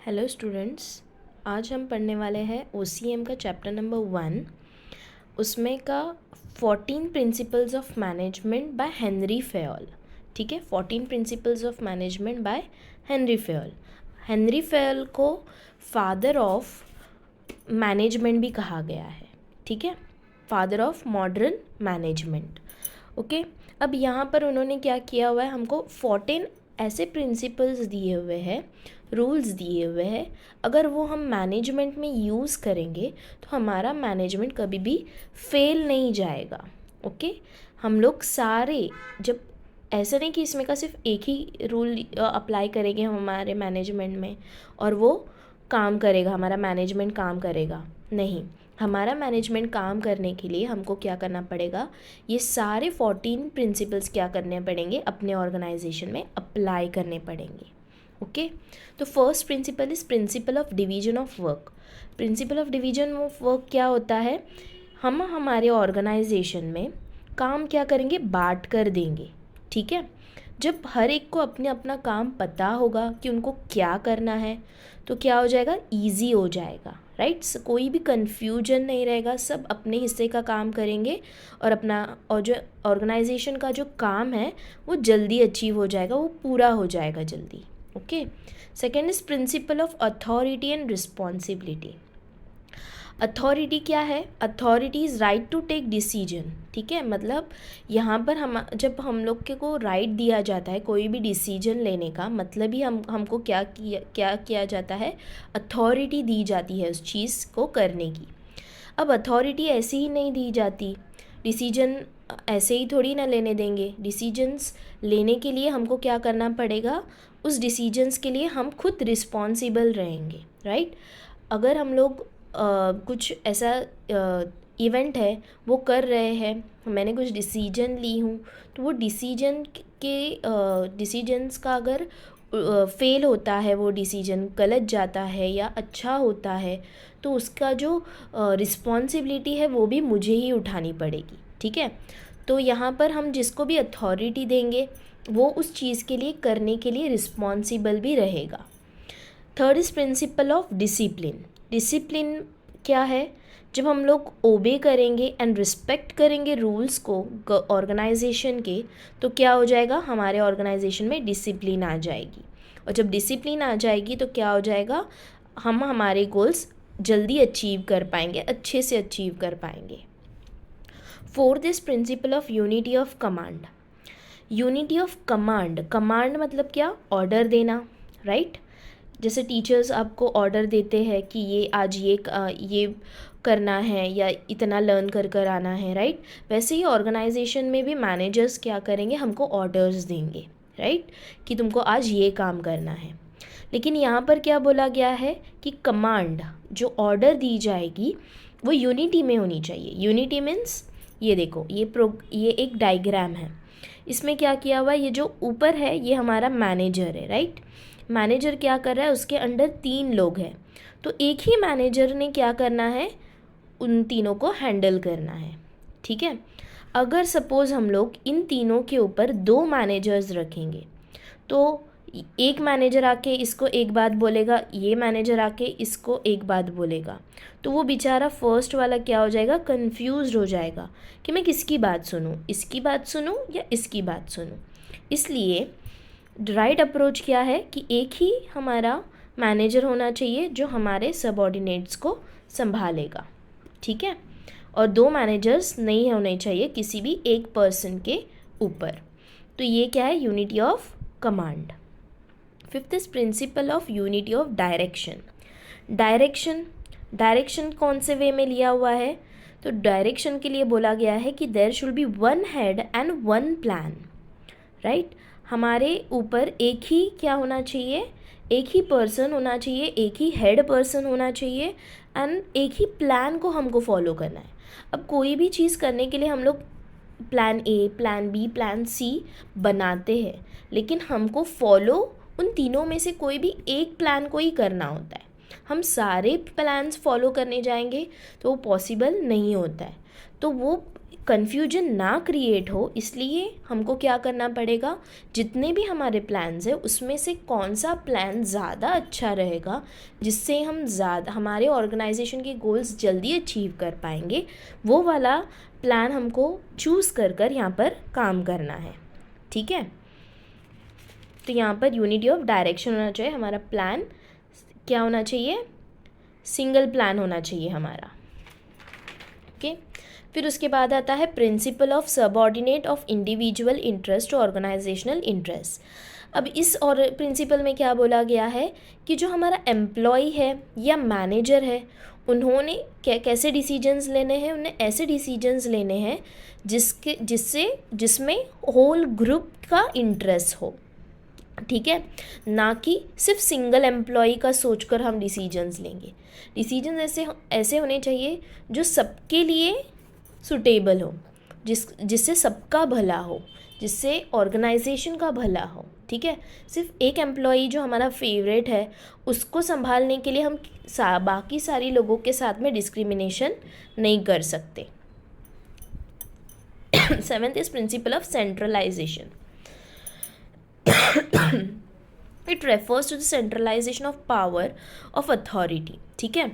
Hello students, आज हम पढ़ने वाले हैं OCM का चैप्टर नंबर 1। उसमें का 14 principles of management by Henry Fayol. ठीक है, 14 principles of management by Henry Fayol. Henry Fayol को फादर ऑफ मैनेजमेंट भी कहा गया है। ठीक है, father of modern management. Okay, अब यहाँ पर उन्होंने क्या किया हुआ है, हमको 14 ऐसे प्रिंसिपल्स दिए हुए हैं, रूल्स दिए हुए हैं। अगर वो हम मैनेजमेंट में यूज़ करेंगे तो हमारा मैनेजमेंट कभी भी फेल नहीं जाएगा। ओके, हम लोग सारे, जब ऐसा नहीं कि इसमें का सिर्फ एक ही रूल अप्लाई करेंगे हमारे मैनेजमेंट में और वो काम करेगा, हमारा मैनेजमेंट काम करेगा, नहीं। हमारा मैनेजमेंट काम करने के लिए हमको क्या करना पड़ेगा, ये सारे 14 प्रिंसिपल्स क्या करने पड़ेंगे, अपने ऑर्गेनाइजेशन में अप्लाई करने पड़ेंगे। ओके, तो first principle is principle of division of work. Principle of division of work क्या होता है, हम हमारे ऑर्गेनाइजेशन में काम क्या करेंगे, बांट कर देंगे। ठीक है, जब हर एक को अपने अपना काम पता होगा कि उनको क्या करना है तो क्या हो जाएगा, ईजी हो जाएगा। राइट, कोई भी कन्फ्यूजन नहीं रहेगा, सब अपने हिस्से का काम करेंगे और अपना और जो ऑर्गेनाइजेशन का जो काम है वो जल्दी अचीव हो जाएगा, वो पूरा हो जाएगा जल्दी। Okay, second is principle of authority and responsibility. Authority क्या है, authority is right to take decision. ठीक है, मतलब यहाँ पर जब हम लोग के को राइट दिया जाता है कोई भी डिसीजन लेने का, मतलब ही हमको क्या किया जाता है, अथॉरिटी दी जाती है उस चीज़ को करने की। अब अथॉरिटी ऐसे ही नहीं दी जाती, डिसीजन ऐसे ही थोड़ी ना लेने देंगे। डिसीजंस लेने के लिए हमको क्या करना पड़ेगा, उस डिसीजंस के लिए हम खुद रिस्पॉन्सिबल रहेंगे। राइट, अगर हम लोग कुछ ऐसा इवेंट है वो कर रहे हैं, मैंने कुछ डिसीजन ली हूँ, तो वो डिसीजंस का अगर फेल होता है, वो डिसीजन गलत जाता है या अच्छा होता है, तो उसका जो रिस्पॉन्सिबिलिटी है वो भी मुझे ही उठानी पड़ेगी। ठीक है, तो यहाँ पर हम जिसको भी अथॉरिटी देंगे वो उस चीज़ के लिए करने के लिए रिस्पॉन्सिबल भी रहेगा। Third is principle of discipline. Discipline क्या है, जब हम लोग ओबे करेंगे एंड रिस्पेक्ट करेंगे रूल्स को ऑर्गेनाइजेशन के, तो क्या हो जाएगा, हमारे ऑर्गेनाइजेशन में डिसिप्लिन आ जाएगी। और जब डिसिप्लिन आ जाएगी तो क्या हो जाएगा, हम हमारे गोल्स जल्दी अचीव कर पाएंगे, अच्छे से अचीव कर पाएंगे। Fourth is principle of unity of command. Unity of command, command मतलब क्या, ऑर्डर देना। राइट, जैसे टीचर्स आपको ऑर्डर देते हैं कि ये आज ये करना है या इतना लर्न कर कर आना है। राइट, वैसे ही ऑर्गेनाइजेशन में भी मैनेजर्स क्या करेंगे, हमको ऑर्डर्स देंगे। राइट, कि तुमको आज ये काम करना है। लेकिन यहाँ पर क्या बोला गया है कि कमांड, जो ऑर्डर दी जाएगी वो यूनिटी में होनी चाहिए। यूनिटी मीन्स, ये देखो, ये एक डायग्राम है, इसमें क्या किया हुआ है, ये जो ऊपर है ये हमारा मैनेजर है। राइट, मैनेजर क्या कर रहा है, उसके अंडर 3 लोग हैं, तो एक ही मैनेजर ने क्या करना है, उन तीनों को हैंडल करना है। ठीक है, अगर सपोज़ हम लोग इन तीनों के ऊपर 2 मैनेजर्स रखेंगे, तो एक मैनेजर आके इसको एक बात बोलेगा, ये मैनेजर आके इसको एक बात बोलेगा, तो वो बेचारा फर्स्ट वाला क्या हो जाएगा, कंफ्यूज्ड हो जाएगा कि मैं किसकी बात सुनूं, इसकी बात सुनूं या इसकी बात सुनूं। इसलिए राइट अप्रोच क्या है कि एक ही हमारा मैनेजर होना चाहिए जो हमारे सबऑर्डिनेट्स को संभालेगा। ठीक है, और 2 मैनेजर्स नहीं होने चाहिए किसी भी एक पर्सन के ऊपर। तो ये क्या है, unity of command. Fifth is principle of unity of direction. Direction कौन से वे में लिया हुआ है, तो डायरेक्शन के लिए बोला गया है कि there should be 1 head and 1 plan. Right, हमारे ऊपर एक ही क्या होना चाहिए, एक ही पर्सन होना चाहिए, एक ही हेड पर्सन होना चाहिए एंड एक ही प्लान को हमको फॉलो करना है। अब कोई भी चीज़ करने के लिए हम लोग plan A, plan B, plan C बनाते हैं, लेकिन हमको फॉलो उन तीनों में से कोई भी एक प्लान को ही करना होता है। हम सारे प्लान्स फॉलो करने जाएंगे तो वो पॉसिबल नहीं होता है। तो वो कन्फ्यूजन ना क्रिएट हो, इसलिए हमको क्या करना पड़ेगा, जितने भी हमारे प्लान्स हैं उसमें से कौन सा प्लान ज़्यादा अच्छा रहेगा, जिससे हम ज़्यादा हमारे ऑर्गेनाइजेशन के गोल्स जल्दी अचीव कर पाएंगे, वो वाला प्लान हमको चूज़ कर यहाँ पर काम करना है। ठीक है, तो यहाँ पर यूनिटी ऑफ डायरेक्शन होना चाहिए, हमारा प्लान क्या होना चाहिए, सिंगल प्लान होना चाहिए हमारा। ओके, फिर उसके बाद आता है principle of subordinate of individual interest to organisational interest. अब इस और प्रिंसिपल में क्या बोला गया है कि जो हमारा एम्प्लॉय है या मैनेजर है, उन्होंने कैसे डिसीजंस लेने हैं, उन्हें ऐसे डिसीजंस लेने हैं जिसमें होल ग्रुप का इंटरेस्ट हो। ठीक है, ना कि सिर्फ सिंगल एम्प्लॉय का सोचकर हम डिसीजंस लेंगे। डिसीजंस ऐसे होने चाहिए जो सबके लिए सुटेबल हो, जिससे सबका भला हो, जिससे ऑर्गेनाइजेशन का भला हो। ठीक है, सिर्फ एक एम्प्लॉई जो हमारा फेवरेट है उसको संभालने के लिए हम बाकी सारी लोगों के साथ में डिस्क्रिमिनेशन नहीं कर सकते। 7th is principle of centralisation. It refers to the centralisation of power of authority. ठीक है,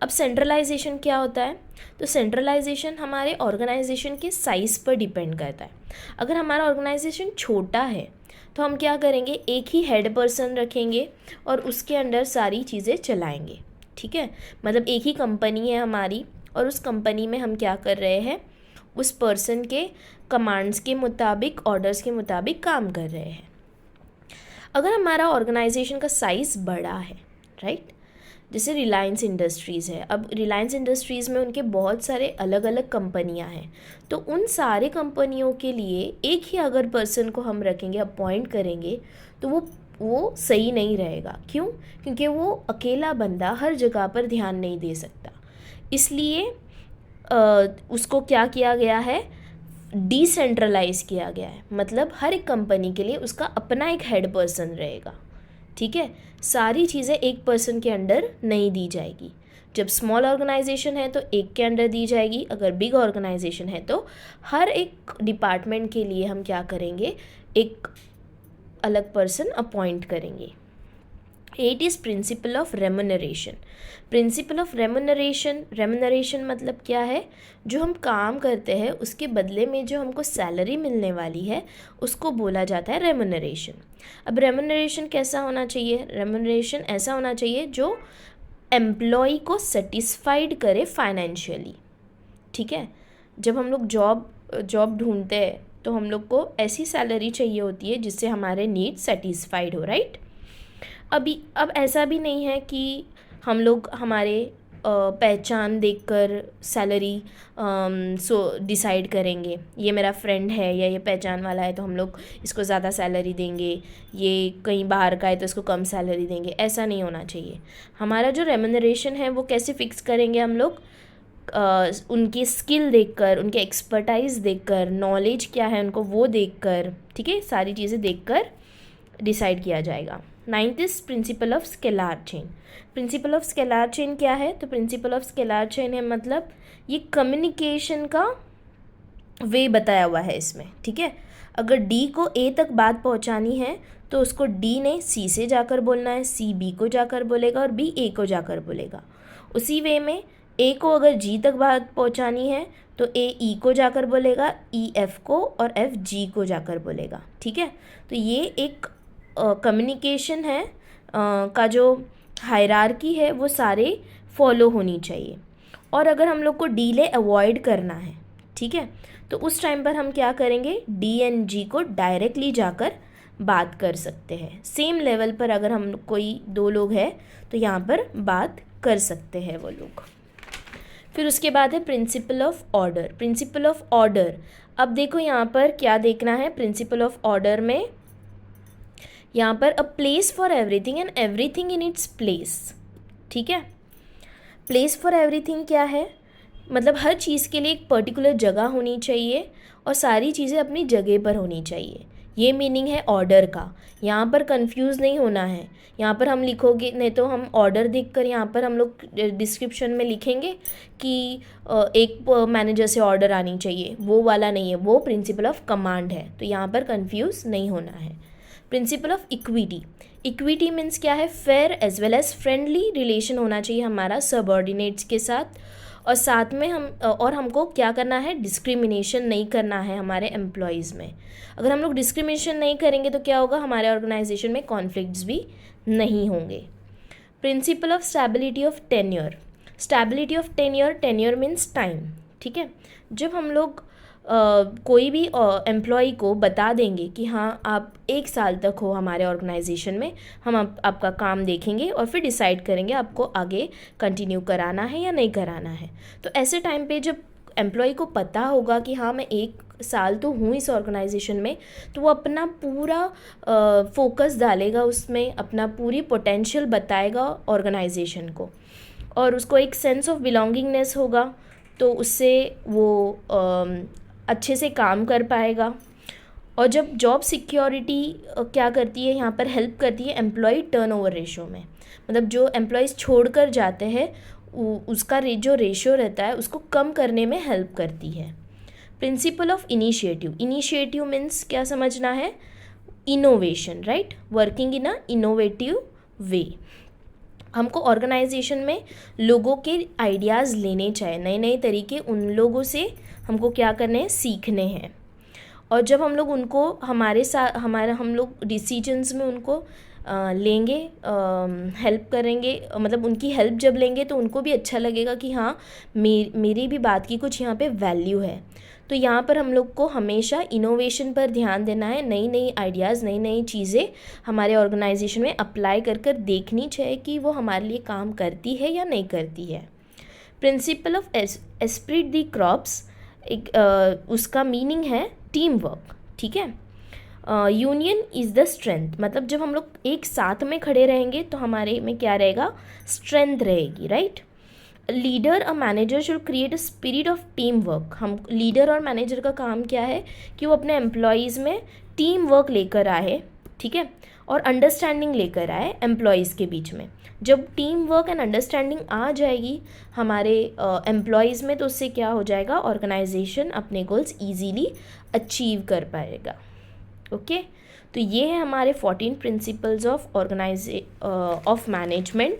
अब सेंट्रलाइजेशन क्या होता है, तो सेंट्रलाइजेशन हमारे ऑर्गेनाइजेशन के साइज़ पर डिपेंड करता है। अगर हमारा ऑर्गेनाइजेशन छोटा है तो हम क्या करेंगे, एक ही हेड पर्सन रखेंगे और उसके अंडर सारी चीज़ें चलाएंगे। ठीक है, मतलब एक ही कंपनी है हमारी और उस कंपनी में हम क्या कर रहे हैं, उस पर्सन के कमांड्स के मुताबिक, ऑर्डर्स के मुताबिक काम कर रहे हैं। अगर हमारा ऑर्गेनाइजेशन का साइज़ बड़ा है, राइट, जैसे रिलायंस इंडस्ट्रीज़ है, अब रिलायंस इंडस्ट्रीज़ में उनके बहुत सारे अलग अलग कंपनियां हैं, तो उन सारे कंपनियों के लिए एक ही अगर पर्सन को हम रखेंगे, अपॉइंट करेंगे, तो वो सही नहीं रहेगा। क्यों? क्योंकि वो अकेला बंदा हर जगह पर ध्यान नहीं दे सकता। इसलिए उसको क्या किया गया है, डिसेंट्रलाइज किया गया है। मतलब हर एक कंपनी के लिए उसका अपना एक हेड पर्सन रहेगा। ठीक है, सारी चीज़ें एक पर्सन के अंडर नहीं दी जाएगी। जब स्मॉल ऑर्गेनाइजेशन है तो एक के अंडर दी जाएगी, अगर बिग ऑर्गेनाइजेशन है तो हर एक डिपार्टमेंट के लिए हम क्या करेंगे, एक अलग पर्सन अपॉइंट करेंगे। 8 is principle of remuneration. Principle of remuneration मतलब क्या है, जो हम काम करते हैं उसके बदले में जो हमको सैलरी मिलने वाली है उसको बोला जाता है रेम्यूनरेशन। अब रेम्यूनरेशन कैसा होना चाहिए, रेम्यूनरेशन ऐसा होना चाहिए जो एम्प्लॉय को सेटिस्फाइड करे फाइनेंशियली। ठीक है, जब हम लोग जॉब ढूंढते हैं तो हम लोग को ऐसी सैलरी चाहिए होती है जिससे हमारे नीड सेटिस्फाइड हो, राइट। अब ऐसा भी नहीं है कि हम लोग हमारे पहचान देखकर सैलरी डिसाइड करेंगे, ये मेरा फ्रेंड है या ये पहचान वाला है तो हम लोग इसको ज़्यादा सैलरी देंगे, ये कहीं बाहर का है तो इसको कम सैलरी देंगे। ऐसा नहीं होना चाहिए। हमारा जो रेम्यूनरेशन है वो कैसे फिक्स करेंगे हम लोग, उनकी स्किल देखकर, उनके एक्सपर्टाइज देखकर, नॉलेज क्या है उनको वो देखकर, ठीक है, सारी चीज़ें देखकर डिसाइड किया जाएगा। 9th is principle of scalar chain. Principle of scalar chain क्या है, तो प्रिंसिपल ऑफ स्केलार चेन है मतलब ये कम्युनिकेशन का वे बताया हुआ है इसमें। ठीक है, अगर डी को ए तक बात पहुंचानी है तो उसको डी ने सी से जाकर बोलना है, सी बी को जाकर बोलेगा और बी ए को जाकर बोलेगा। उसी वे में ए को अगर जी तक बात पहुंचानी है तो ए ई को जाकर बोलेगा, ई एफ को और एफ जी को जाकर बोलेगा। ठीक है, तो ये एक कम्युनिकेशन है का जो हायरार्की है वो सारे फॉलो होनी चाहिए। और अगर हम लोग को डीले अवॉइड करना है, ठीक है, तो उस टाइम पर हम क्या करेंगे, डी एंड जी को डायरेक्टली जाकर बात कर सकते हैं। सेम लेवल पर अगर हम कोई दो लोग हैं तो यहाँ पर बात कर सकते हैं वो लोग। फिर उसके बाद है principle of order. Principle of order, अब देखो यहाँ पर क्या देखना है, प्रिंसिपल ऑफ ऑर्डर में यहाँ पर a place for everything and everything in its place. ठीक है, प्लेस फॉर एवरीथिंग क्या है, मतलब हर चीज़ के लिए एक पर्टिकुलर जगह होनी चाहिए और सारी चीज़ें अपनी जगह पर होनी चाहिए। ये मीनिंग है ऑर्डर का। यहाँ पर कंफ्यूज नहीं होना है। यहाँ पर हम लिखोगे, नहीं तो हम ऑर्डर देखकर यहाँ पर हम लोग डिस्क्रिप्शन में लिखेंगे कि एक मैनेजर से ऑर्डर आनी चाहिए, वो वाला नहीं है, वो प्रिंसिपल ऑफ कमांड है। तो यहाँ पर कंफ्यूज नहीं होना है। Principle of equity, equity means क्या है, fair as well as friendly relation होना चाहिए हमारा सबऑर्डिनेट्स के साथ, और साथ में हमको क्या करना है, डिस्क्रिमिनेशन नहीं करना है हमारे एम्प्लॉयज़ में। अगर हम लोग डिस्क्रिमिनेशन नहीं करेंगे तो क्या होगा, हमारे ऑर्गेनाइजेशन में कॉन्फ्लिक्ट्स भी नहीं होंगे। Principle of stability of tenure, stability of tenure, tenure means time, ठीक है। जब हम लोग कोई भी एम्प्लॉय को बता देंगे कि हाँ आप 1 साल तक हो हमारे ऑर्गेनाइजेशन में, हम आपका काम देखेंगे और फिर डिसाइड करेंगे आपको आगे कंटिन्यू कराना है या नहीं कराना है। तो ऐसे टाइम पे जब एम्प्लॉय को पता होगा कि हाँ मैं 1 साल तो हूँ इस ऑर्गेनाइजेशन में, तो वो अपना पूरा फोकस डालेगा उसमें, अपना पूरी पोटेंशियल बताएगा ऑर्गेनाइजेशन को, और उसको एक सेंस ऑफ बिलोंगिंगनेस होगा, तो उससे वो अच्छे से काम कर पाएगा। और जब जॉब सिक्योरिटी क्या करती है, यहाँ पर हेल्प करती है एम्प्लॉय टर्नओवर रेशो में, मतलब जो एम्प्लॉयज़ छोड़कर जाते हैं उसका जो रेशो रहता है उसको कम करने में हेल्प करती है। Principle of initiative, initiative means क्या समझना है, innovation, right, working in a innovative वे। हमको ऑर्गेनाइजेशन में लोगों के आइडियाज़ लेने चाहिए, नए नए तरीके उन लोगों से हमको क्या करने हैं, सीखने हैं। और जब हम लोग उनको हमारे साथ हम लोग डिसीजंस में उनको लेंगे, हेल्प करेंगे, मतलब उनकी हेल्प जब लेंगे तो उनको भी अच्छा लगेगा कि हाँ मेरी भी बात की कुछ यहाँ पे वैल्यू है। तो यहाँ पर हम लोग को हमेशा इनोवेशन पर ध्यान देना है, नई नई आइडियाज़, नई नई चीज़ें हमारे ऑर्गेनाइजेशन में अप्लाई कर देखनी चाहिए कि वो हमारे लिए काम करती है या नहीं करती है। Principle of Esprit the crops, एक उसका मीनिंग है टीम वर्क, ठीक है। यूनियन इज़ द स्ट्रेंथ, मतलब जब हम लोग एक साथ में खड़े रहेंगे तो हमारे में क्या रहेगा, स्ट्रेंथ रहेगी, right. Leader a manager should create a spirit of team work, हम लीडर और मैनेजर का काम क्या है कि वो अपने एम्प्लॉयज़ में टीम वर्क लेकर आए, ठीक है, और अंडरस्टैंडिंग लेकर आए एम्प्लॉयज़ के बीच में। जब टीम वर्क एंड अंडरस्टैंडिंग आ जाएगी हमारे एम्प्लॉयज़ में, तो उससे क्या हो जाएगा, ऑर्गेनाइजेशन अपने गोल्स ईजीली अचीव कर पाएगा। ओके, तो ये है हमारे 14 principles of management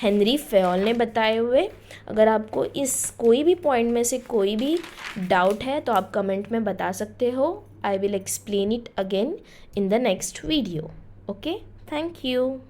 Henry Fayol ने बताए हुए। अगर आपको इस कोई भी पॉइंट में से कोई भी डाउट है तो आप कमेंट में बता सकते हो। I will explain it again in the next video. Okay, thank you.